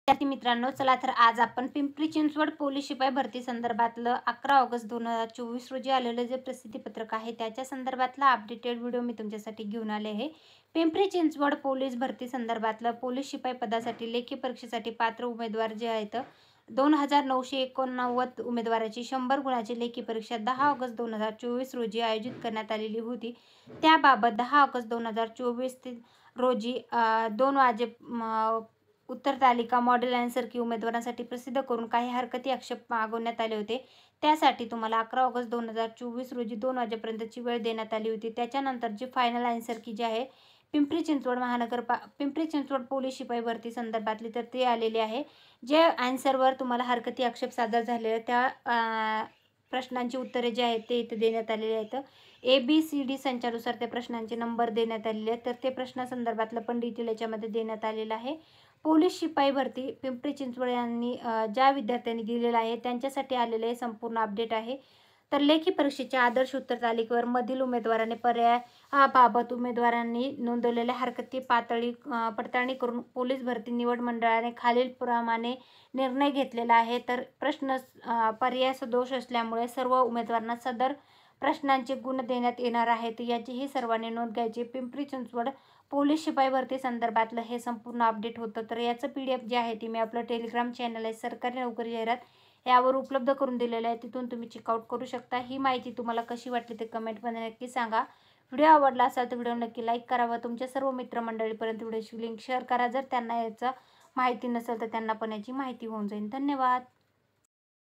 विद्यार्थी मित्रांनो, चला तर आज आपण पिंपरी चिंचवड पोलीस शिपाई भरती संदर्भातलं 11 ऑगस्ट 2024 रोजी आलेलं जे प्रसिद्धीपत्रक आहे त्याच्या संदर्भातला अपडेटेड व्हिडिओ मी तुमच्यासाठी घेऊन आले आहे. पिंपरी चिंचवड पोलीस भरती संदर्भातलं पोलीस शिपाई पदासाठी लेखी परीक्षेसाठी पात्र उमेदवार जे आहेत 2989 उमेदवाराची 100 गुणाची लेखी परीक्षा 10 ऑगस्ट 2024 रोजी आयोजित करण्यात आलेली होती. त्याबाबत 10 ऑगस्ट 2024 रोजी 2 वाजे उत्तर तालिका मॉडेल आन्सर की उमेदवारांसाठी प्रसिद्ध करून काही हरकती आक्षेप मागवण्यात आले होते. त्यासाठी तुम्हाला 11 ऑगस्ट 2024 रोजी 2 वाजेपर्यंतची वेळ देण्यात आली होती. त्याच्यानंतर जी फायनल आन्सर की जी आहे पिंपरी चिंचवड पोलीस शिपाई भरती संदर्भातली तर ते आलेली आहे. जे आन्सरवर तुम्हाला हरकती आक्षेप सादर झालेले त्या प्रश्नांची उत्तरे जे आहेत ते इथे देण्यात आलेले आहेत. ABCD संचानुसार त्या प्रश्नांचे नंबर देण्यात आलेले आहेत. तर ते प्रश्नासंदर्भातलं पण डिटेल याच्यामध्ये देण्यात आलेलं आहे. पोलीस शिपाई भरती पिंपरी चिंचवड यांनी ज्या विद्यार्थ्यांनी दिलेलं आहे त्यांच्यासाठी आलेले हे संपूर्ण अपडेट आहे. तर लेखी परीक्षेच्या आदर्श उत्तर तालिकेवर मधील उमेदवाराने पर्यायाबाबत उमेदवारांनी नोंदवलेल्या हरकती पडताळणी करून पोलीस भरती निवड मंडळाने खालीलप्रमाणे निर्णय घेतलेला आहे. तर पर्याय सदोष असल्यामुळे सर्व उमेदवारांना सदर प्रश्नांचे गुण देण्यात येणार आहेत. याचीही सर्वांनी नोंद घ्यायची. पिंपरी चिंचवड पोलीस शिपाई भरती संदर्भातलं हे संपूर्ण अपडेट होतं. तर याचं PDF जे आहे ती मी आपलं टेलिग्राम चॅनल आहे सरकारी नोकरी जाहिरात यावर उपलब्ध करून दिलेलं आहे. तिथून तुम्ही चेकआउट करू शकता. ही माहिती तुम्हाला कशी वाटली ते कमेंटमध्ये नक्की सांगा. व्हिडिओ आवडला असेल तर व्हिडिओ नक्की लाईक करावा. तुमच्या सर्व मित्रमंडळीपर्यंत व्हिडिओची लिंक शेअर करा. जर त्यांना याचं माहिती नसेल तर त्यांना पण याची माहिती होऊन जाईल. धन्यवाद.